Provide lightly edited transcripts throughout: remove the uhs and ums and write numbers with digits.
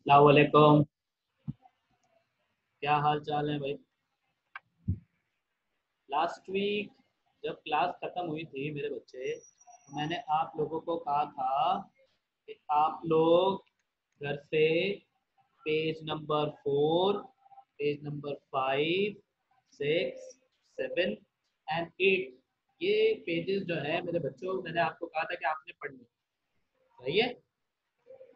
अस्सलाम वालेकुम। क्या हाल चाल है भाई? लास्ट वीक जब क्लास खत्म हुई थी मेरे बच्चे, तो मैंने आप लोगों को कहा था कि आप लोग घर से page number 4, page number 5, 6, 7 and 8, ये पेजेस जो है मेरे बच्चों, मैंने आपको कहा था कि आपने पढ़ने। सही है?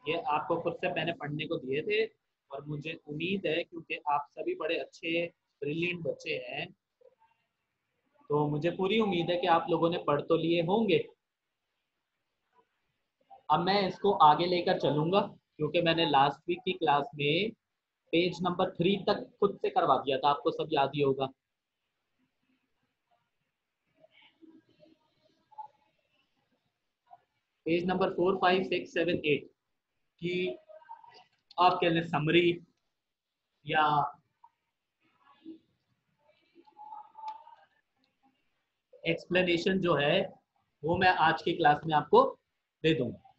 ये आपको खुद से मैंने पढ़ने को दिए थे। और मुझे उम्मीद है, क्योंकि आप सभी बड़े अच्छे ब्रिलियंट बच्चे हैं, तो मुझे पूरी उम्मीद है कि आप लोगों ने पढ़ तो लिए होंगे। अब मैं इसको आगे लेकर चलूंगा, क्योंकि मैंने लास्ट वीक की क्लास में पेज नंबर 3 तक खुद से करवा दिया था, आपको सब याद ही होगा। पेज नंबर 4, 5, 6, 7, 8 की आप कह लें समरी या एक्सप्लेनेशन जो है, वो मैं आज की क्लास में आपको दे दूंगा।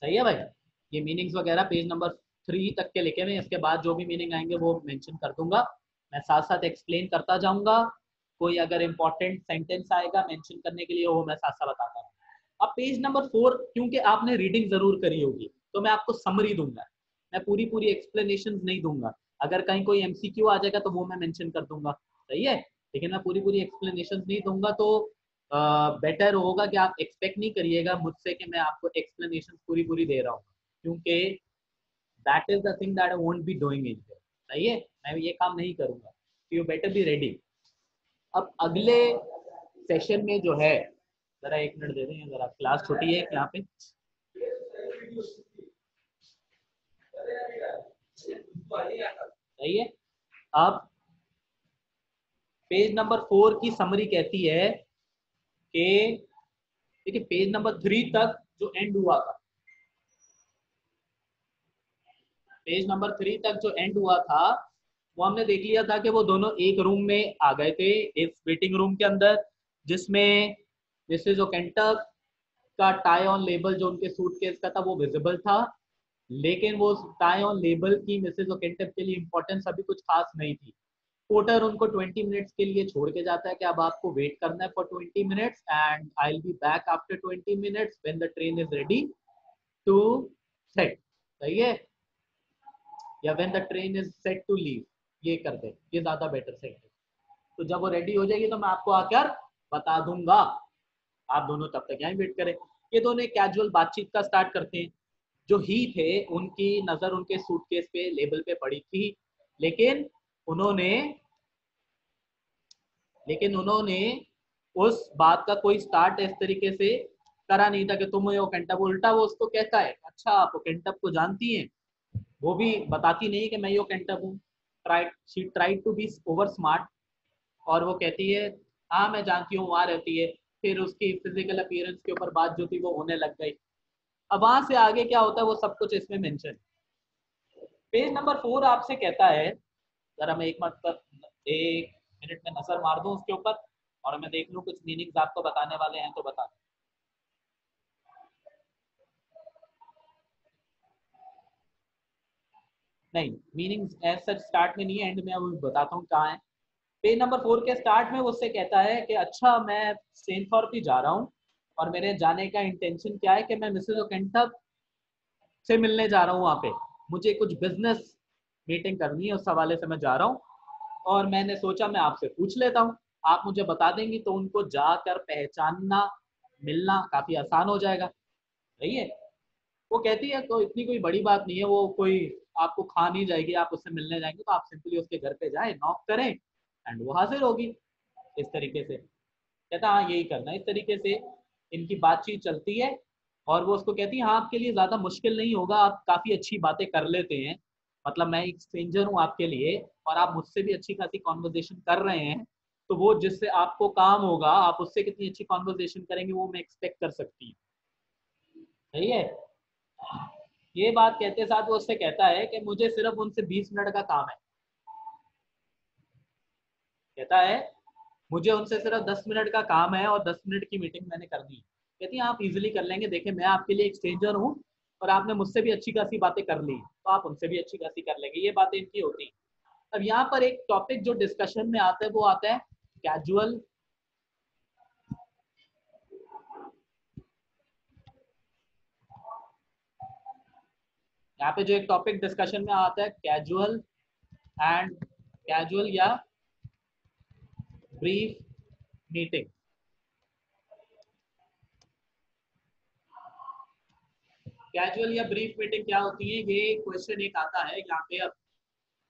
सही है भाई? ये मीनिंग्स वगैरह पेज नंबर 3 तक के लिखे हुए, इसके बाद जो भी मीनिंग आएंगे वो मेंशन कर दूंगा। मैं साथ साथ एक्सप्लेन करता जाऊंगा। कोई अगर इंपॉर्टेंट सेंटेंस आएगा मेंशन करने के लिए, वो मैं साथ साथ बताता हूँ। अब पेज नंबर 4, क्योंकि आपने रीडिंग जरूर करी होगी, तो मैं आपको समरी दूंगा। मैं पूरी पूरी एक्सप्लेनेशन नहीं दूंगा। अगर कहीं कोई एमसीक्यू आ जाएगा तो वो मैं मेंशन कर दूंगा। सही है? लेकिन मैं पूरी पूरी एक्सप्लेनेशन नहीं दूंगा। तो बेटर होगा कि आप एक्सपेक्ट नहीं करिएगा मुझसे कि मैं आपको एक्सप्लेनेशन पूरी पूरी दे रहा हूँ, क्योंकि that is the thing that I won't be doing in. सही है? मैं ये काम नहीं करूंगा। You better be ready. अब अगले सेशन में जो है, जरा एक मिनट दे दें, जरा क्लास छोटी है यहाँ पे। सही है? अब पेज नंबर 4 की समरी कहती है कि देखिए, पेज नंबर 3 तक जो एंड हुआ था, पेज नंबर 3 तक जो एंड हुआ था, वो हमने देख लिया था कि वो दोनों एक रूम में आ गए थे, इस वेटिंग रूम के अंदर, जिसमें मिसेज ओकेंटक का टाई ऑन लेबल जो उनके सूटकेस का था वो विजिबल था। लेकिन वो टाई ऑन लेबल की मिसेज ओकेंटक के लिए इंपॉर्टेंस अभी कुछ खास नहीं थी। पोर्टर उनको 20 मिनट्स के लिए छोड़ के जाता है कि अब आपको वेट करना है for 20 minutes and I will be back after 20 minutes when the train is ready to set. सही है? या when the train is set to leave, ये कर दे, ये ज्यादा बेटर सेट है। तो जब वो रेडी हो जाएगी तो मैं आपको आकर बता दूंगा। आप दोनों तब तक यहीं वेट करें। ये दोनों एक कैजुअल बातचीत का स्टार्ट करते हैं। जो ही थे, उनकी नजर उनके सूटकेस पे लेबल पे पड़ी थी, लेकिन उन्होंने लेकिन उन्होंने उस बात का कोई स्टार्ट इस तरीके से करा नहीं था कि तुम ये ओकेंटप। उल्टा वो उसको कहता है, अच्छा आप ओकेंटप को जानती हैं? वो भी बताती नहीं कि मैं यो कैंटअप हूँ। She tried to be over smart, और वो कहती है हाँ मैं जानती हूँ, वहाँ रहती है। फिर उसकी फिजिकल अपीयरेंस के ऊपर बात जो थी वो होने लग गई। अब वहां से आगे क्या होता है वो सब कुछ इसमें मेंशन। पेज नंबर 4 आपसे कहता है, जरा मैं एक मिनट में नजर मार दूं उसके ऊपर, और मैं देख लूं कुछ मीनिंग्स आपको बताने वाले हैं तो बता दूं। नहीं, मीनिंग्स एज सच स्टार्ट में नहीं है, एंड में अब बताता हूँ कहाँ है। पेज नंबर 4 के स्टार्ट में उससे कहता है कि अच्छा मैं सेंट फॉर जा रहा हूँ, और मेरे जाने का इंटेंशन क्या है कि मैं मिसेज ओकेंटक से मिलने जा रहा हूँ। वहाँ पे मुझे कुछ बिजनेस मीटिंग करनी है, उस हवाले से मैं जा रहा हूँ। और मैंने सोचा मैं आपसे पूछ लेता हूँ, आप मुझे बता देंगी तो उनको जाकर पहचानना, मिलना काफी आसान हो जाएगा। सही है? वो कहती है तो इतनी कोई बड़ी बात नहीं है, वो कोई आपको खा नहीं जाएगी, आप उससे मिलने जाएंगे तो आप सिंपली उसके घर पे जाए, नॉक करें एंड वो हाजिर होगी। इस तरीके से कहता हाँ यही करना है। इस तरीके से इनकी बातचीत चलती है, और वो उसको कहती है हाँ आपके लिए ज्यादा मुश्किल नहीं होगा, आप काफी अच्छी बातें कर लेते हैं। मतलब मैं एक स्ट्रेंजर हूँ आपके लिए, और आप मुझसे भी अच्छी खासी कॉन्वर्जेशन कर रहे हैं, तो वो जिससे आपको काम होगा, आप उससे कितनी अच्छी कॉन्वर्जेशन करेंगे वो मैं एक्सपेक्ट कर सकती हूँ। सही है? ये बात कहते साथ वो उससे कहता है कि मुझे सिर्फ उनसे 20 मिनट का काम है। कहता है मुझे उनसे सिर्फ 10 मिनट का काम है, और 10 मिनट की मीटिंग मैंने करनी है। कहती है आप इजीली कर लेंगे, देखिए मैं आपके लिए एक स्ट्रेंजर हूँ, और आपने मुझसे भी अच्छी खासी बातें कर ली तो आप उनसे भी अच्छी खासी कर लेंगे, ये बातें इनकी होती हैं। अब यहाँ पर एक टॉपिक जो डिस्कशन में आता है वो आता है कैजुअल यहाँ पे जो एक टॉपिक डिस्कशन में आता है कैजुअल या ब्रीफ मीटिंग। कैजुअल या ब्रीफ मीटिंग क्या होती है, ये क्वेश्चन एक आता है यहाँ पे। अब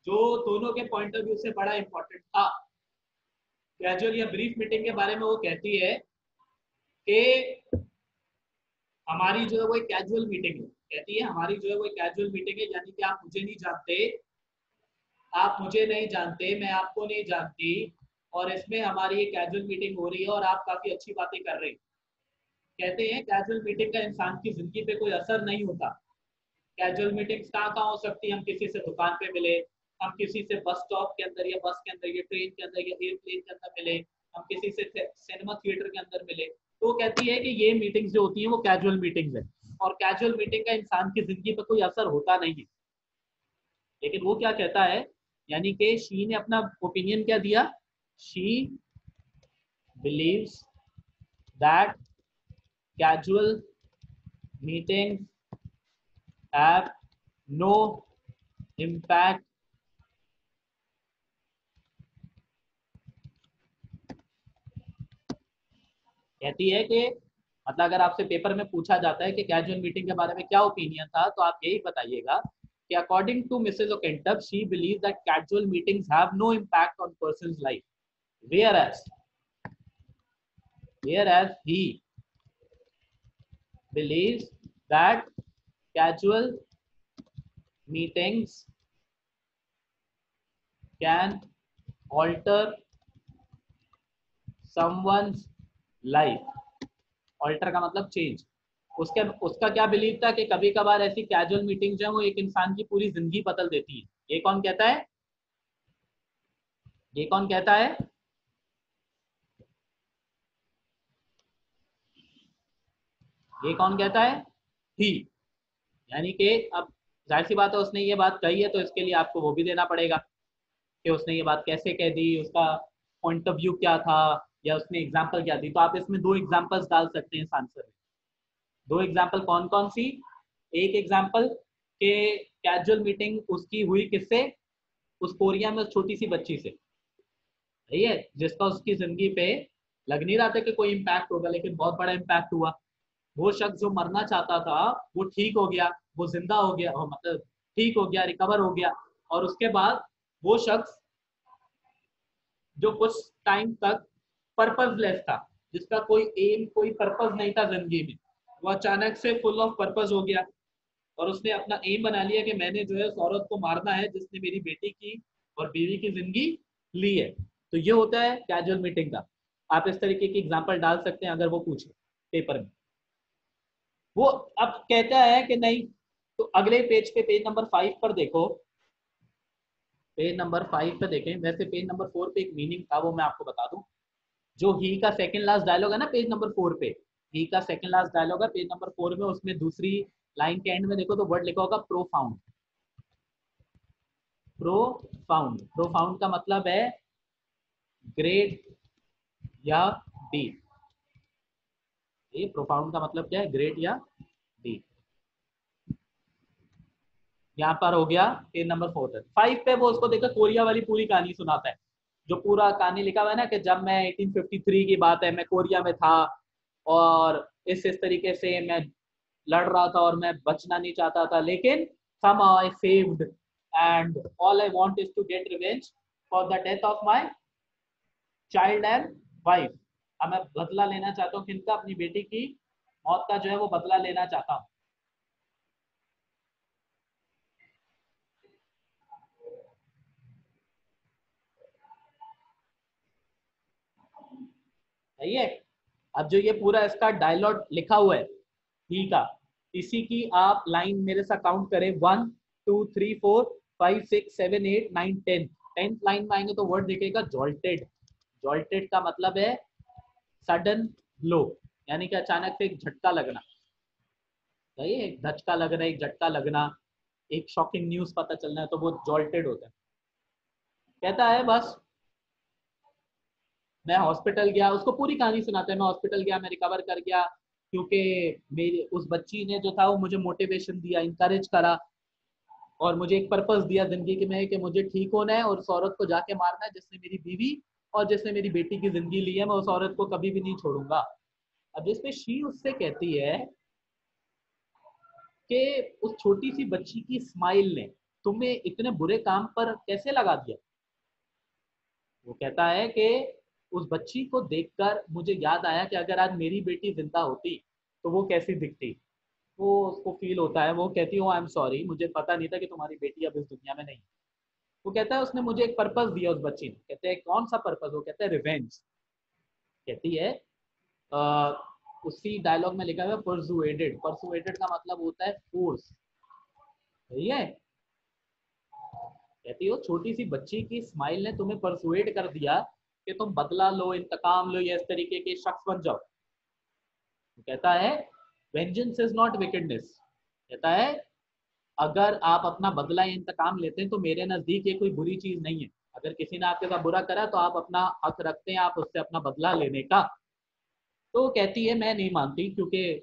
जो दोनों के पॉइंट ऑफ व्यू से बड़ा इंपॉर्टेंट था, कैजुअल या ब्रीफ मीटिंग के बारे में वो कहती है कि हमारी जो है वो एक कैजुअल मीटिंग है, कहती है हमारी जो है वो एक कैजुअल मीटिंग है, यानी कि आप मुझे नहीं जानते, आप मुझे नहीं जानते, मैं आपको नहीं जानती, और इसमें हमारी एक कैजुअल मीटिंग हो रही है और आप काफी अच्छी बातें कर रहे हैं। कहते हैं कैजुअल मीटिंग का इंसान की जिंदगी पे कोई असर नहीं होता। कैजुअल मीटिंग्स कहाँ कहाँ हो सकती है, हम किसी से दुकान पे मिले, हम किसी से बस स्टॉप के अंदर या बस के अंदर या ट्रेन के अंदर या एयरप्लेन के अंदर मिले, हम किसी से सिनेमा थिएटर के अंदर मिले, तो कहती है कि ये मीटिंग्स जो होती हैं वो कैजुअल मीटिंग्स है, और कैजुअल मीटिंग का इंसान की जिंदगी पर कोई असर होता नहीं है। लेकिन वो क्या कहता है, यानी कि शी ने अपना ओपिनियन क्या दिया, she believes that casual meetings have no impact कहती है कि मतलब अगर आपसे पेपर में पूछा जाता है कि कैजुअल मीटिंग के बारे में क्या ओपिनियन था, तो आप यही बताइएगा कि according to Mrs Okentop she believe that casual meetings have no impact on person's life whereas he believes that casual meetings can alter someone's life। Alter का मतलब चेंज। उसका क्या बिलीव था कि कभी कभार ऐसी कैजुअल मीटिंग जो है वो एक इंसान की पूरी जिंदगी बदल देती है। ये कौन कहता है, ये कौन कहता है, ये कौन कहता है, ही। यानी कि अब जाहिर सी बात है उसने ये बात कही है तो इसके लिए आपको वो भी देना पड़ेगा कि उसने ये बात कैसे कह दी, उसका पॉइंट ऑफ व्यू क्या था, या उसने एग्जाम्पल क्या दी। तो आप इसमें दो एग्जाम्पल्स डाल सकते हैं इस आंसर में। दो एग्जाम्पल कौन कौन सी, एक एग्जाम्पल के कैजुअल मीटिंग उसकी हुई किससे, उस कोरिया में उस छोटी सी बच्ची से, सही है, जिसका उसकी जिंदगी पे लग नहीं रहा था कि कोई इम्पैक्ट होगा, लेकिन बहुत बड़ा इम्पैक्ट हुआ। वो शख्स जो मरना चाहता था वो ठीक हो गया, वो जिंदा हो गया, मतलब ठीक हो गया, रिकवर हो गया। और उसके बाद वो शख्स जो कुछ टाइम तक पर्पजलेस था, जिसका कोई एम कोई पर्पज नहीं था जिंदगी में, वो अचानक से फुल ऑफ पर्पज हो गया और उसने अपना एम बना लिया कि मैंने जो है उस औरत को मारना है जिसने मेरी बेटी की और बीवी की जिंदगी ली है। तो ये होता है कैजुअल मीटिंग का। आप इस तरीके की एग्जांपल डाल सकते हैं अगर वो पूछे पेपर में। वो अब कहता है कि नहीं, तो अगले पेज पे पेज नंबर 5 पर देखो, पेज नंबर 5 पे देखें। वैसे पेज नंबर 4 पे एक मीनिंग था वो मैं आपको बता दूं। जो ही का सेकंड लास्ट डायलॉग है ना पेज नंबर 4 पे, ही का सेकंड लास्ट डायलॉग है पेज नंबर 4 में, उसमें दूसरी लाइन के एंड में देखो तो वर्ड लिखा होगा प्रोफाउंड। प्रोफाउंड का मतलब है ग्रेट या डीप। ये प्रोफाउंड का मतलब क्या है, ग्रेट या डीप। यहाँ पर हो गया पेज नंबर 4 तक। 5 पे वो उसको देखो कोरिया वाली पूरी कहानी सुनाता है, जो पूरा कहानी लिखा हुआ है ना कि जब मैं 1853 की बात है, मैं कोरिया में था और इस तरीके से मैं लड़ रहा था और मैं बचना नहीं चाहता था, लेकिन somehow I saved and all I want is to get revenge for the death of my child and wife। अब मैं बदला लेना चाहता हूँ किनका, अपनी बेटी की मौत का जो है वो बदला लेना चाहता हूँ। सही है। अब जो ये पूरा इसका डायलॉग लिखा हुआ है ही का, इसी की आप लाइन मेरे साथ काउंट करें, 1 2 3 4 5 6 7 8 9 10। 10th लाइन में आएंगे तो वर्ड दिखेगा जॉल्टेड। जॉल्टेड का मतलब है सडन लो, यानी कि अचानक से एक झटका लगना। सही है, एक धचका लगना, एक झटका लगना, एक शॉकिंग न्यूज पता चलना है तो वो जॉल्टेड होता है। कहता है बस मैं हॉस्पिटल गया, उसको पूरी कहानी सुनाते हैं, मैं हॉस्पिटल गया, मैं रिकवर कर गया, क्योंकि मेरी उस बच्ची ने जो था वो मुझे मोटिवेशन दिया, इंकरेज करा, और मुझे एक पर्पस दिया जिंदगी में कि मुझे ठीक होना है और उस औरत को जाके मारना है जिसने मेरी बीवी और जिसने मेरी बेटी की जिंदगी ली है, मैं उस औरत को कभी भी नहीं छोड़ूंगा। अब जिसमें शी उससे कहती है कि उस छोटी सी बच्ची की स्माइल ने तुम्हें इतने बुरे काम पर कैसे लगा दिया। वो कहता है कि उस बच्ची को देखकर मुझे याद आया कि अगर आज मेरी बेटी जिंदा होती तो वो कैसी दिखती। वो उसको फील होता है, वो कहती है आई एम सॉरी, मुझे पता नहीं था कि तुम्हारी बेटी अब इस दुनिया में नहीं। वो कहता है उसने मुझे एक पर्पस दिया उस बच्ची ने। कहते हैं कौन सा पर्पस? वो कहता है रिवेंज। कहती है आ, उसी डायलॉग में लिखा हुआ है परसुएडेड। परसुएडेड का मतलब होता है फोर्स। सही है। कहती हो छोटी सी बच्ची की स्माइल ने तुम्हें परसुएड कर दिया कि तुम बदला लो, इंतकाम लो, या इस तरीके के शख्स बन जाओ। वो कहता है वेंजेंस इज नॉट विकेडनेस। कहता है अगर आप अपना बदला या इंतकाम लेते हैं तो मेरे नजदीक ये कोई बुरी चीज नहीं है। अगर किसी ने आपके साथ बुरा करा तो आप अपना हक रखते हैं, आप उससे अपना बदला लेने का। तो वो कहती है मैं नहीं मानती, क्योंकि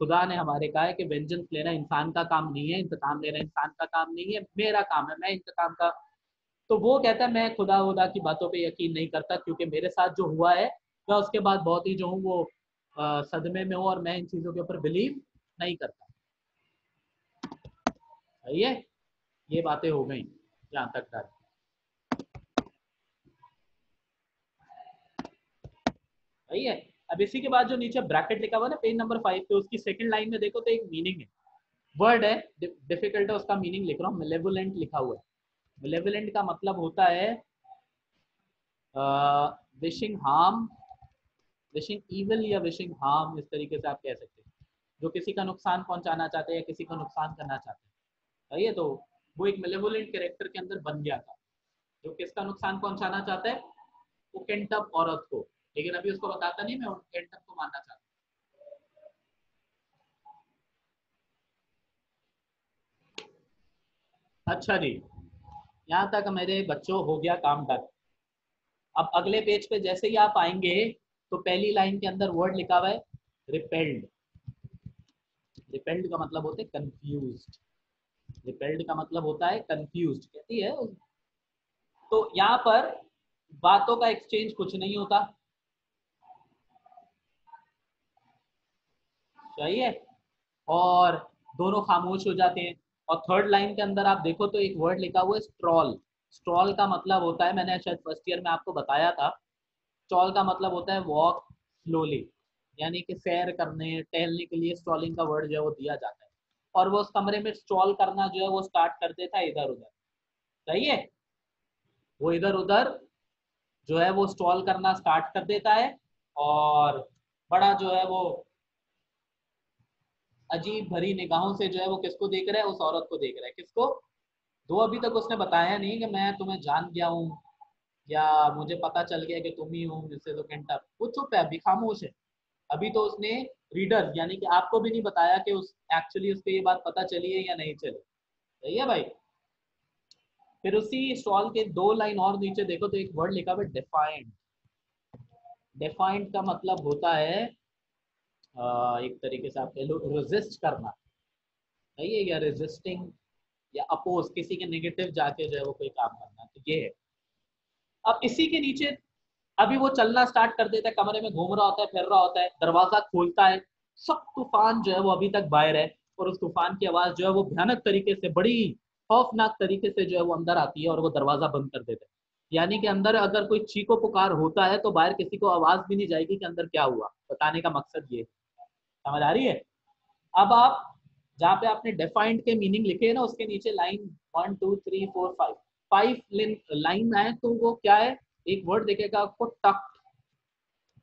खुदा ने हमारे कहा है कि वेंजेंस लेना इंसान का काम नहीं है, इंतकाम लेना इंसान का काम नहीं है, मेरा काम है, मैं इंतकाम का। तो वो कहता है मैं खुदा खुदा की बातों पे यकीन नहीं करता, क्योंकि मेरे साथ जो हुआ है मैं उसके बाद बहुत ही जो हूँ वो सदमे में हूँ, और मैं इन चीज़ों के ऊपर बिलीव नहीं करता। सही है। ये बातें हो गई जहाँ तक था। सही है। अब इसी के बाद जो नीचे ब्रैकेट लिखा हुआ है ना पेज नंबर 5 पे, उसकी सेकंड लाइन में देखो तो एक मीनिंग है, वर्ड है, डिफिकल्ट है, उसका मीनिंग लिख रहा हूँ, मिलेवोलेंट लिखा हुआ है। मिलेवोलेंट का मतलब होता है विशिंग हार्म, विशिंग इविल या विशिंग हार्म, इस तरीके से आप कह सकते हैं। जो किसी का नुकसान पहुंचाना चाहते हैं या किसी का नुकसान करना चाहते हैं। सही है। तो वो एक मिलेवोलेंट कैरेक्टर के अंदर बन गया था, जो किसका नुकसान पहुंचाना चाहता है, वो केंटअप औरत को, लेकिन अभी उसको बताता नहीं मैं केंटअप को मानना चाहता हूँ। अच्छा जी, यहाँ तक मेरे बच्चों हो गया काम डन। अब अगले पेज पे जैसे ही आप आएंगे तो पहली लाइन के अंदर वर्ड लिखा हुआ है रिपेल्ड। रिपेल्ड का मतलब होता है कंफ्यूज्ड। रिपेल्ड का मतलब होता है कंफ्यूज्ड। कहती है तो यहाँ पर बातों का एक्सचेंज कुछ नहीं होता। सही है। और दोनों खामोश हो जाते हैं। और थर्ड लाइन के अंदर आप देखो तो एक वर्ड लिखा हुआ है स्ट्रॉल। स्ट्रॉल का मतलब होता है, मैंने शायद फर्स्ट ईयर में आपको बताया था, स्टॉल का मतलब होता है वॉक स्लोली, यानी कि सैर करने टहलने के लिए स्टॉलिंग का वर्ड जो है वो दिया जाता है। और वो उस कमरे में स्टॉल करना जो है वो स्टार्ट कर देता है इधर उधर। सही है। वो इधर उधर जो है वो स्टॉल करना स्टार्ट कर देता है, और बड़ा जो है वो अजीब भरी निगाहों से जो है वो किसको देख रहा है, उस औरत को देख रहा है। किसको? दो अभी तक उसने बताया नहीं कि मैं तुम्हें जान गया हूँ या मुझे पता चल गया कि तुम ही हो मिसेस ओकेंटा। वो चुप है, अभी खामोश है। अभी तो उसने रीडर यानी कि आपको भी नहीं बताया कि उस एक्चुअली उसको ये बात पता चली है या नहीं चली। सही है भाई। फिर उसी स्टॉल के दो लाइन और नीचे देखो तो एक वर्ड लिखा हुआ है डिफाइंड। डिफाइंड का मतलब होता है एक तरीके से आप कह लो रेजिस्ट करना। सही है, या रेजिस्टिंग या अपोज, किसी के नेगेटिव जाके जो है वो कोई काम करना, तो ये है। अब इसी के नीचे अभी वो चलना स्टार्ट कर देता है, कमरे में घूम रहा होता है, फिर रहा होता है, दरवाजा खोलता है, सब तूफान जो है वो अभी तक बाहर है, और उस तूफान की आवाज जो है वो भयानक तरीके से, बड़ी खौफनाक तरीके से जो है वो अंदर आती है, और वो दरवाजा बंद कर देता है। यानी कि अंदर अगर कोई चीखो पुकार होता है तो बाहर किसी को आवाज भी नहीं जाएगी कि अंदर क्या हुआ। बताने का मकसद ये, समझ आ रही है? अब आप जहाँ पे आपने डिफाइंड के मीनिंग लिखे हैं ना, उसके नीचे लाइन 1 2 3 4 5 5 लाइन आए तो वो क्या है, एक वर्ड दिखेगा आपको टक्ट।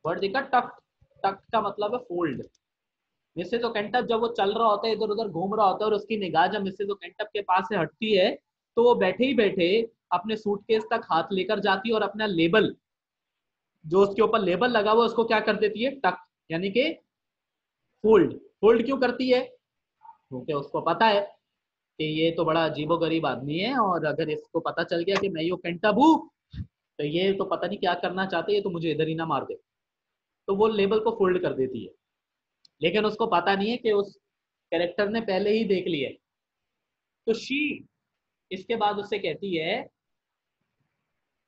वर्ड देखा टक्ट। टक्ट का मतलब है फोल्ड। मिसेस ओकेंटप जब वो चल रहा होता है, इधर उधर घूम रहा होता है, और उसकी निगाह जब मिसेस ओकेंटप के पास से हटती है तो वो बैठे ही बैठे अपने सूटकेस तक हाथ लेकर जाती है, और अपना लेबल जो उसके ऊपर लेबल लगा हुआ उसको क्या कर देती है, टक, यानी कि फोल्ड। फोल्ड क्यों करती है? क्योंकि उसको पता है कि ये तो बड़ा अजीबोगरीब आदमी है, और अगर इसको पता चल गया कि मैं यो कैंटब हूँ, तो ये तो पता नहीं क्या करना चाहते हैं, ये तो मुझे इधर ही ना मार दे। तो वो लेबल को फोल्ड कर देती है। लेकिन उसको पता नहीं है कि उस कैरेक्टर ने पहले ही देख लिया है। तो शी इसके बाद उससे कहती है,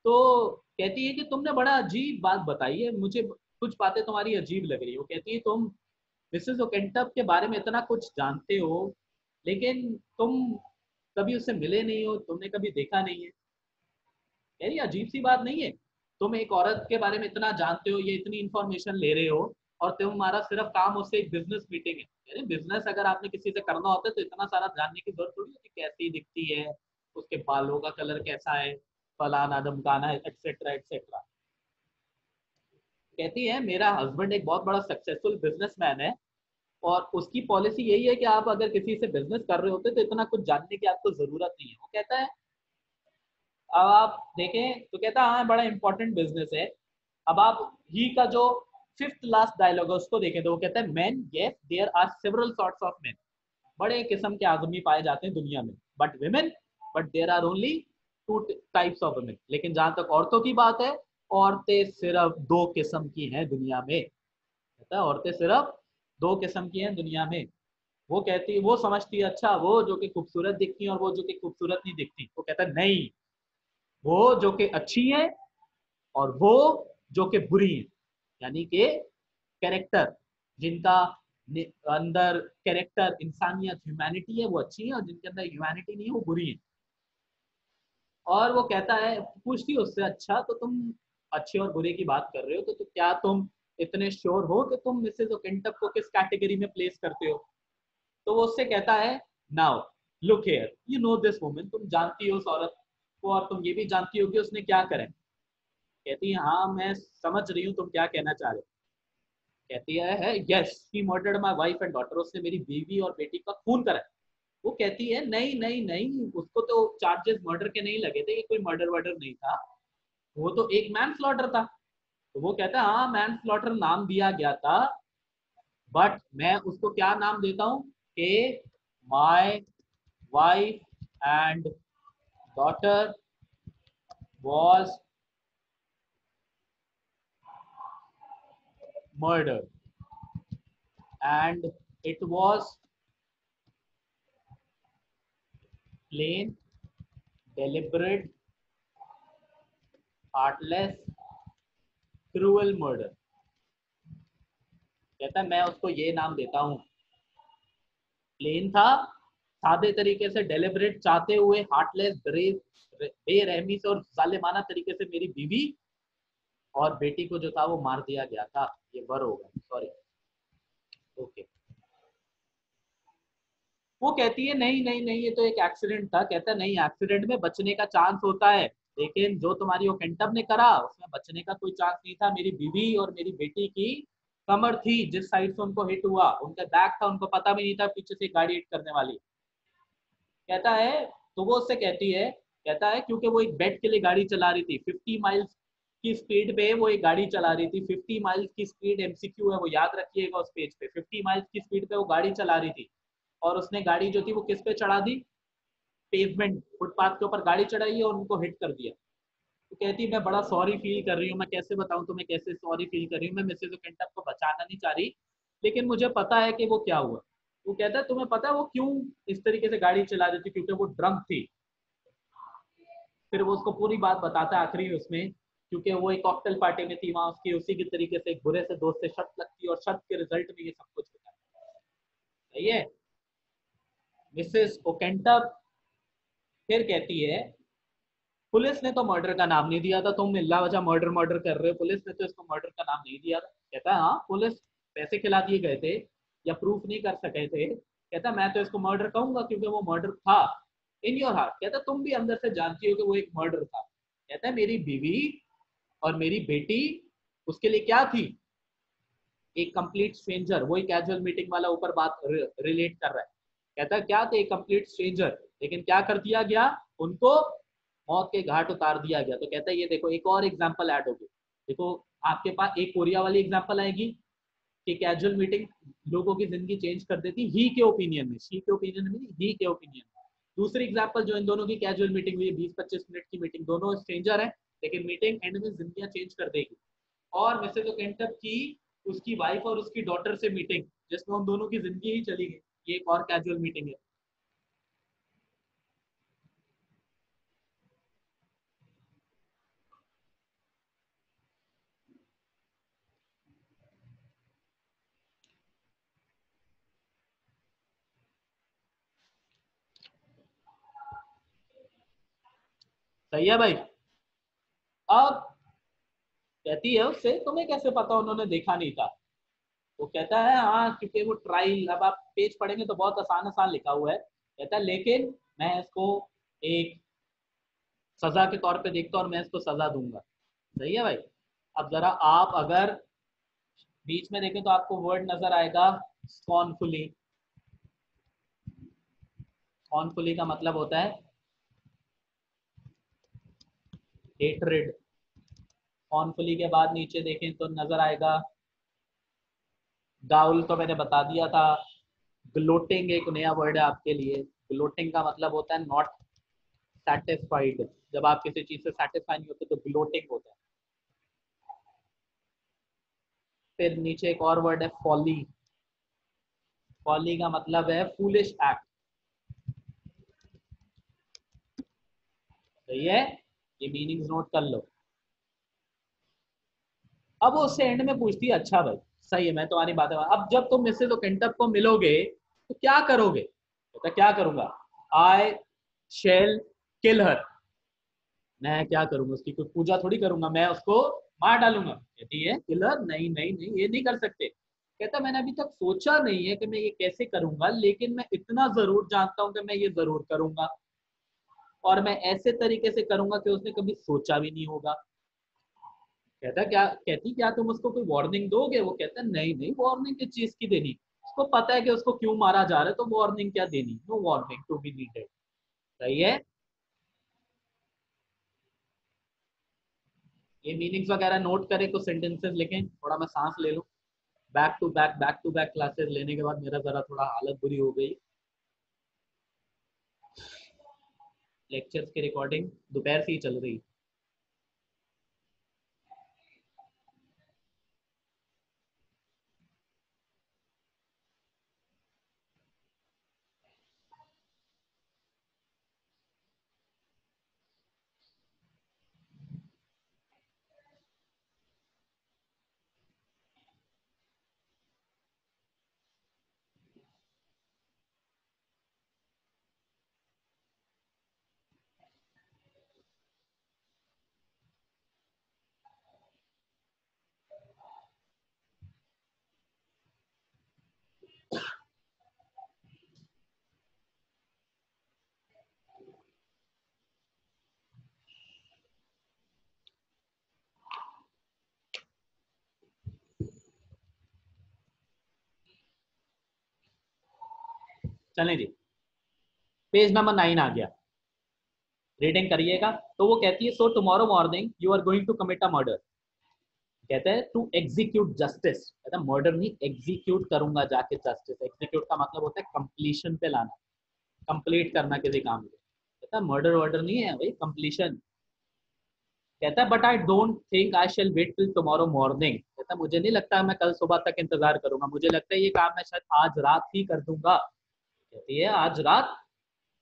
तो कहती है कि तुमने बड़ा अजीब बात बताई है मुझे, कुछ बातें तुम्हारी अजीब लग रही है। वो कहती है तुम मिसेस ओकेंटप के बारे में इतना कुछ जानते हो, लेकिन तुम कभी उससे मिले नहीं हो, तुमने कभी देखा नहीं है। यार ये अजीब सी बात नहीं है? तुम एक औरत के बारे में इतना जानते हो, ये इतनी इंफॉर्मेशन ले रहे हो, और तुम्हारा सिर्फ काम उससे एक बिजनेस मीटिंग है। यानी बिजनेस अगर आपने किसी से करना होता है तो इतना सारा जानने की जरूरत थोड़ी होती, कैसी दिखती है, उसके बालों का कलर कैसा है, फलाना धमकाना है, एक्सेट्रा एक्सेट्रा। कहती है मेरा हस्बैंड एक बहुत बड़ा सक्सेसफुल बिजनेसमैन है, और उसकी पॉलिसी यही है कि आप अगर किसी से बिजनेस कर रहे होते तो इतना कुछ जानने की आपको जरूरत नहीं है। वो कहता है, अब आप देखें तो कहता है हाँ बड़ा इंपॉर्टेंट बिजनेस है। अब आप ही का जो फिफ्थ लास्ट डायलॉग है उसको देखें तो वो कहता है man yes there are several sorts of man, बड़े किस्म के आदमी पाए जाते हैं दुनिया में, but women, but there are only two types of women. लेकिन जहां तक औरतों की बात है, औरतें सिर्फ दो किस्म की हैं दुनिया में। कहता है औरतें सिर्फ दो किस्म की हैं दुनिया में। वो कहती, वो समझती है अच्छा वो जो कि खूबसूरत दिखती है और वो जो कि खूबसूरत नहीं दिखती। वो कहता है नहीं, वो जो कि अच्छी है और वो जो कि बुरी है। यानी कि कैरेक्टर, जिनका अंदर कैरेक्टर इंसानियत ह्यूमैनिटी है वो अच्छी है, और जिनके अंदर ह्यूमैनिटी नहीं है वो बुरी है। और वो कहता है, पूछती है उससे अच्छा तो तुम अच्छे और बुरे की बात कर रहे हो, तो क्या तुम इतने श्योर हो कि तुम मिसेस ओकेंटप को किस कैटेगरी में प्लेस करते हो? तो वो उससे कहता है now look here you know this woman, तुम जानती हो उस औरत को, और तुम ये भी जानती हो कि उसने क्या करा है। कहती है हाँ मैं समझ रही हूँ तुम क्या कहना चाह रहे हो। कहती है yes she murdered my wife and daughter, उसने मेरी बीवी और बेटी का खून करा है। वो कहती है नहीं नहीं नहीं, उसको तो चार्जेस मर्डर के नहीं लगे थे, ये कोई मर्डर वर्डर नहीं था, वो तो एक मैन स्लॉटर था। तो वो कहता है हाँ मैन स्लॉटर नाम दिया गया था, बट मैं उसको क्या नाम देता हूँ कि my wife and daughter was murdered, and it was plain, deliberate, heartless, cruel murder। कहता है मैं उसको ये नाम देता हूँ, प्लेन था, सादे तरीके से, डेलिबरेट चाहते हुए, हार्टलेस बेरहमी से और जालिमाना तरीके से मेरी बीवी और बेटी को जो था वो मार दिया गया था। ये वर होगा, सॉरी, ओके। वो कहती है नहीं नहीं नहीं ये तो एक एक्सीडेंट था। कहता है नहीं, एक्सीडेंट में बचने का चांस होता है, लेकिन जो तुम्हारी वो कैंटब ने करा उसमें बचने का कोई चांस नहीं था। मेरी बीवी और मेरी बेटी की कमर थी जिस साइड से उनको हिट हुआ, उनका बैक था, उनको पता भी नहीं था पीछे से गाड़ी हिट करने वाली। कहता है, तो वो उससे कहती है, कहता है क्योंकि वो एक बेट के लिए गाड़ी चला रही थी, 50 माइल्स की स्पीड पे वो एक गाड़ी चला रही थी। 50 माइल्स की स्पीड एमसीक्यू है, वो याद रखिएगा उस पेज पे। 50 माइल्स की स्पीड पे वो गाड़ी चला रही थी, और उसने गाड़ी जो थी वो किस पे चढ़ा दी, पेवमेंट, फुटपाथ के ऊपर गाड़ी चढ़ाई है और उनको हिट कर दिया। तो कहती है मैं बड़ा सॉरी फील कर रही हूँ, मैं कैसे बताऊँ तुम्हें कैसे सॉरी फील कर रही हूँ, मैं मिसेज ओकेंटप को बचाना नहीं चाह रही, लेकिन मुझे पता है कि वो क्या हुआ। वो कहता है तुम्हें पता है वो क्यों इस तरीके से गाड़ी चला रही थी? क्योंकि वो ड्रंक थी। फिर वो उसको पूरी बात बताता है आखिरी में उसमें, क्योंकि वो एक कॉकटेल पार्टी में थी वहां, उसकी उसी के तरीके से एक बुरे से दोस्त से शर्त लगती है, और शर्त के रिजल्ट में ये सब कुछ होता है। सही है। मिसेस ओकेंटप फिर कहती है पुलिस ने तो मर्डर का नाम नहीं दिया था, तुम मिल्ला वजह मर्डर मर्डर कर रहे हो, पुलिस ने तो इसको मर्डर का नाम नहीं दिया था। कहता है हाँ पुलिस पैसे खिला दिए गए थे या प्रूफ नहीं कर सके थे। कहता मैं तो इसको मर्डर कहूंगा क्योंकि वो मर्डर था इन योर हार्ट। कहता तुम भी अंदर से जानती हो कि वो एक मर्डर था। कहता है मेरी बीवी और मेरी बेटी उसके लिए क्या थी, एक कंप्लीट स्ट्रेंजर। वही कैजुअल मीटिंग वाला ऊपर बात रिलेट कर रहा है। कहता है क्या थे, एक कंप्लीट स्ट्रेंजर, लेकिन क्या कर दिया गया, उनको मौत के घाट उतार दिया गया। तो कहता है ये देखो एक और एग्जांपल ऐड होगी। देखो आपके पास एक कोरिया वाली एग्जांपल आएगी, कि कैजुअल मीटिंग लोगों की जिंदगी चेंज कर देती, ही के ओपिनियन में, शी के ओपिनियन में नहीं, ही के ओपिनियन में। दूसरी एग्जांपल जो इन दोनों की कैजुअल मीटिंग हुई 20-25 मिनट की मीटिंग, दोनों स्ट्रेंजर हैं लेकिन मीटिंग एंड में जिंदगियां चेंज कर देगी। और मिसेज ओकेंटप की उसकी वाइफ और उसकी डॉटर से मीटिंग जिसमें उन दोनों की जिंदगी ही चली गई, ये एक और कैजुअल मीटिंग है। सही है भाई। अब कहती है उससे, तुम्हें कैसे पता उन्होंने देखा नहीं था? वो कहता है हाँ क्योंकि वो ट्रायल, अब आप पेज पढ़ेंगे तो बहुत आसान आसान लिखा हुआ है। कहता है लेकिन मैं इसको एक सजा के तौर पे देखता हूँ और मैं इसको सजा दूंगा। सही है भाई। अब जरा आप अगर बीच में देखें तो आपको वर्ड नजर आएगा स्कॉर्नफुली। स्कॉर्नफुली का मतलब होता है हेटरेड। स्कॉर्नफुली के बाद नीचे देखें तो नजर आएगा गाउल, तो मैंने बता दिया था। ग्लोटिंग एक नया वर्ड है आपके लिए। ग्लोटिंग का मतलब होता है नॉट सेटिस्फाइड। जब आप किसी चीज से सेटिस्फाई नहीं होते तो ग्लोटिंग होता है। फिर नीचे एक और वर्ड है फॉली। फॉली का मतलब है फूलिश एक्ट। सही है, ये मीनिंग्स नोट कर लो। अब वो उससे एंड में पूछती है अच्छा भाई सही है, मैं तुम्हारी बात है, अब जब तुम मिसेज ओकेंटप को मिलोगे तो क्या करोगे? तो क्या करूंगा? आई शेल किल हर। मैं क्या करूंगा, उसकी कोई पूजा थोड़ी करूंगा, मैं उसको मार डालूंगा। कहती है किलर, नहीं नहीं नहीं, ये नहीं कर सकते। कहता मैंने अभी तक सोचा नहीं है कि मैं ये कैसे करूंगा, लेकिन मैं इतना जरूर जानता हूं कि मैं ये जरूर करूंगा, और मैं ऐसे तरीके से करूंगा कि उसने कभी सोचा भी नहीं होगा। कहता क्या, कहती क्या तुम उसको कोई वार्निंग दोगे? वो कहता नहीं नहीं, वार्निंग किस चीज की देनी, उसको पता है कि उसको क्यों मारा जा रहा है, तो वार्निंग क्या देनी, no warning to be needed. सही है। ये मीनिंग्स वगैरह नोट करें, कुछ सेंटेंसेस लिखें, थोड़ा मैं सांस ले लूं। बैक टू बैक क्लासेस लेने के बाद मेरा जरा थोड़ा हालत बुरी हो गई। लेक्चर्स की रिकॉर्डिंग दोपहर से ही चल रही। चलें जी, पेज नंबर 9 आ गया, रीडिंग करिएगा। तो वो कहती है so tomorrow morning you are going to commit a murder. कहते हैं टू एग्जीक्यूट जस्टिस, कहता है मर्डर नहीं, एग्जीक्यूट करूंगा जाके जस्टिस। एग्जीक्यूट का मतलब होता है कंप्लीशन पे लाना, कंप्लीट करना किसी काम को। कहता है मर्डर वर्डर नहीं है भाई, कंप्लीशन। कहता है but I don't think I shall wait till tomorrow morning. कहता है मुझे नहीं लगता मैं कल सुबह तक इंतजार करूंगा, मुझे लगता है ये काम मैं शायद आज रात ही कर दूंगा। कहती है आज रात?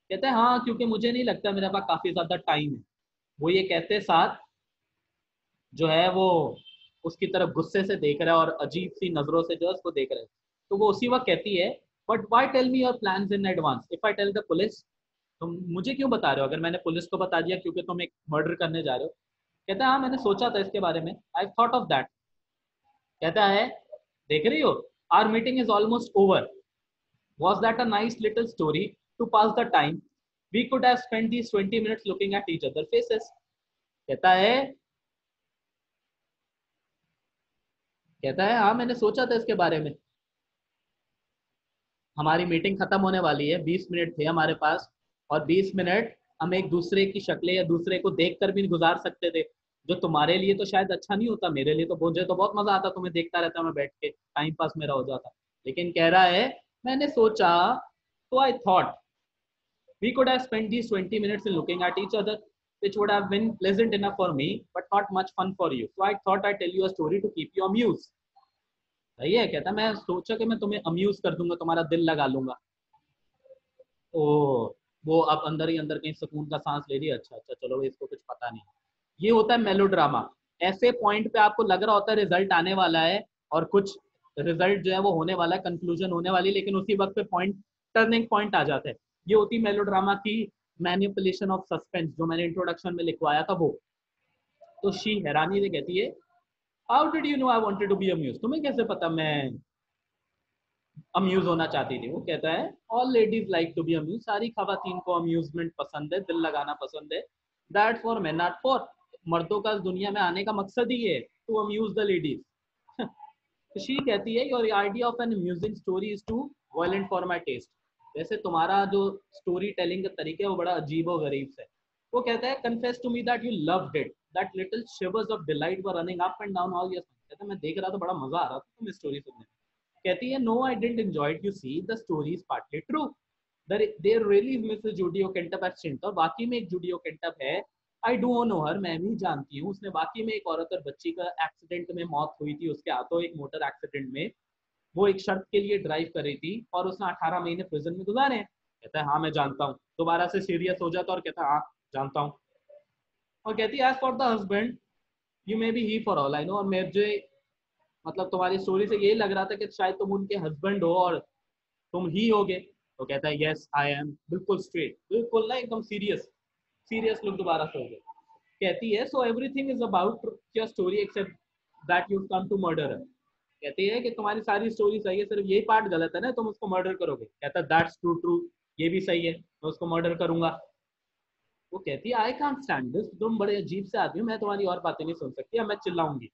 कहते हैं हाँ, क्योंकि मुझे नहीं लगता मेरे पास काफी ज्यादा टाइम है। वो ये कहते साथ जो है वो उसकी तरफ गुस्से से देख रहा है और अजीब सी नजरों से जो है उसको देख रहा है। तो वो उसी वक्त कहती है but why tell me your plan in advance if I tell the police. तुम मुझे क्यों बता रहे हो अगर मैंने पुलिस को बता दिया क्योंकि तुम एक मर्डर करने जा रहे हो? कहता है हाँ मैंने सोचा था इसके बारे में, आई थॉट ऑफ दैट। कहता है देख रही हो, our meeting is almost over, was that a nice little story to pass the time, we could have spent these 20 minutes looking at each other faces. कहता है, कहता है हाँ मैंने सोचा था इसके बारे में, हमारी मीटिंग खत्म होने वाली है, 20 मिनट थे हमारे पास, और 20 मिनट हम एक दूसरे की शक्लें या दूसरे को देख कर भी गुजार सकते थे, जो तुम्हारे लिए तो शायद अच्छा नहीं होता, मेरे लिए तो मुझे तो बहुत मजा आता, तुम्हें देखता रहता मैं बैठ के, टाइम पास मेरा हो जाता। लेकिन कह रहा है मैंने सोचा, तो I thought we could have spent these 20 minutes in looking at each other, which would have been pleasant enough for me but not much fun for you, so I thought I'd tell you a story to keep you amused। सही है, कहता मैं सोचा कि मैं तुम्हें amuse कर दूंगा, तुम्हारा दिल लगा लूंगा। ओ, वो अब अंदर ही अंदर कहीं सुकून का सांस ले रही है, अच्छा अच्छा चलो इसको कुछ पता नहीं। ये होता है मेलोड्रामा। ऐसे पॉइंट पे आपको लग रहा होता है रिजल्ट आने वाला है, और कुछ रिजल्ट जो है वो होने वाला है, कंक्लूजन होने वाली, लेकिन उसी वक्त पे पॉइंट, टर्निंग पॉइंट आ जाता है। ये होती मेलोड्रामा की मैनिपुलेशन ऑफ सस्पेंस, जो मैंने इंट्रोडक्शन में लिखवाया था वो। तो शी हैरानी से कहती है, how did you know I wanted to be amuse, तुम्हें कैसे पता मैं अम्यूज होना चाहती थी। वो कहता है all ladies like to be amuse, सारी खवातीन को अम्यूजमेंट पसंद है, दिल लगाना पसंद है। That for man not for, मर्दों का दुनिया में आने का मकसद ही है to amuse the ladies. She कहती है your idea of an amusing story is too violent for my taste, वैसे तुम्हारा जो स्टोरी टेलिंग का तरीका है वो बड़ा अजीब और गरीब है। वो कहता है confess to me that you loved it, that little shivers of delight were running up and down all your spine. कहता है मैं देख रहा था, बड़ा मजा आ रहा था तुम्हें स्टोरी सुनने में। कहती है no I didn't enjoy it, you see the story is partly true, there really is Mrs Judith Kemp at St, और बाकी में एक जूडियो केंटप है, आई डू नो हर, मैं भी जानती हूँ, उसने बाकी में एक औरत और बच्ची का एक्सीडेंट में मौत हुई थी उसके हाथों, एक मोटर एक्सीडेंट में। वो एक शर्त के लिए ड्राइव कर रही थी और उसने 18 महीने प्रिजन में गुजारे। कहता है हाँ मैं जानता हूँ, दोबारा से सीरियस हो जाता और कहता है हाँ जानता हूँ। और कहती है as for the husband you may be he for all I know, और मुझे मतलब तुम्हारी स्टोरी से यही लग रहा था कि शायद तुम उनके हस्बैंड हो और तुम ही होगे। तो कहता है यस आई एम, बिल्कुल स्ट्रेट, बिल्कुल ना एकदम सीरियस, सीरियस लुक दोबारा से हो गए। कहती है so everything is about your story except that you come to murder. कहती है कि तुम्हारी सारी स्टोरी सही है, सिर्फ यही पार्ट गलत है ना, तुम उसको मर्डर करोगे। कहता है दैट्स ट्रू ट्रू, ये भी सही है, मैं उसको मर्डर करूंगा। वो कहती है आई कांट स्टैंड दिस, तुम बड़े अजीब से आदमी हो, मैं तुम्हारी और बातें नहीं सुन सकती, अब मैं चिल्लाऊंगी।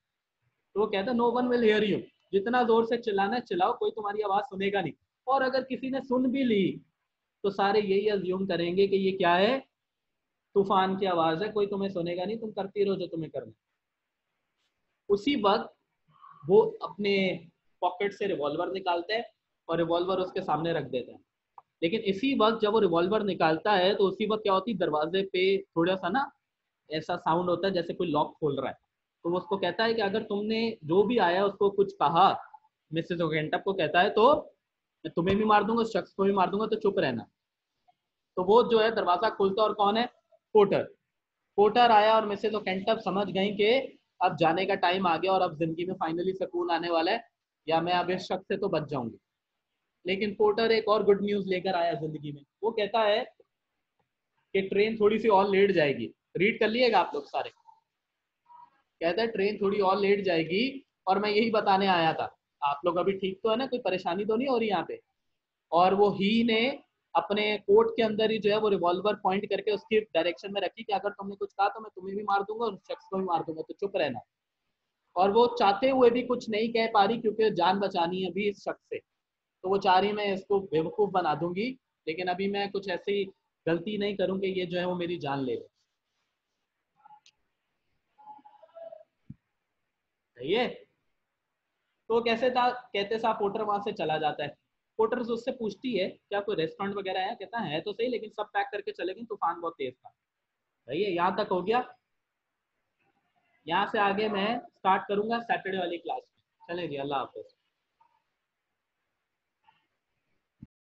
तो वो कहता है no one will hear you, जितना जोर से चिल्लाना है चिल्लाओ, कोई तुम्हारी आवाज सुनेगा नहीं, और अगर किसी ने सुन भी ली तो सारे यही अज्यूम करेंगे कि ये क्या है, तूफान की आवाज है, कोई तुम्हें सुनेगा नहीं, तुम करती रहो जो तुम्हें करना। उसी वक्त वो अपने पॉकेट से रिवॉल्वर निकालता है और रिवॉल्वर उसके सामने रख देता है। लेकिन इसी वक्त जब वो रिवॉल्वर निकालता है तो उसी वक्त क्या होती है, दरवाजे पे थोड़ा सा ना ऐसा साउंड होता है जैसे कोई लॉक खोल रहा है। तो वो उसको कहता है कि अगर तुमने जो भी आया उसको कुछ कहा, मिसेस ओगेंटप को कहता है, तो मैं तुम्हें भी मार दूंगा, उस शख्स को भी मार दूंगा, तो चुप रहना। तो वो जो है दरवाजा खोलता, और कौन है, पोर्टर। पोर्टर आया और मिसेस ओगेंटप समझ गई कि अब जाने का टाइम आ गया और अब जिंदगी में फाइनली सुकून आने वाला है, या मैं अब इस शख्स से तो बच जाऊंगी। लेकिन पोर्टर एक और गुड न्यूज लेकर आया जिंदगी में। वो कहता है कि ट्रेन थोड़ी सी और लेट जाएगी। रीड कर लिएगा आप लोग सारे। कहता है ट्रेन थोड़ी और लेट जाएगी और मैं यही बताने आया था। आप लोग अभी ठीक तो है ना, कोई परेशानी तो नहीं हो रही यहाँ पे। और वो ही ने अपने कोट के अंदर ही जो है वो रिवॉल्वर पॉइंट करके उसकी डायरेक्शन में रखी कि अगर तुमने कुछ कहा तो मैं तुम्हें भी मार दूंगा और उस शख्स को भी मार दूंगा, तो चुप रहना। और वो चाहते हुए भी कुछ नहीं कह पा रही क्योंकि जान बचानी है अभी इस शख्स से। तो वो चाह रही मैं इसको बेवकूफ बना दूंगी, लेकिन अभी मैं कुछ ऐसी गलती नहीं करूंगी ये जो है वो मेरी जान ले ले। सही है। तो कैसे था, कहते सा पोर्टर वहां से चला जाता है। पोर्टर से उससे पूछती है क्या कोई रेस्टोरेंट वगैरह है, कहता है तो सही लेकिन सब पैक करके चले गए, तूफान बहुत तेज था। सही है, यहाँ तक हो गया। यहाँ से आगे मैं स्टार्ट करूंगा सैटरडे वाली क्लास में। चलें जी, अल्लाह हाफिज।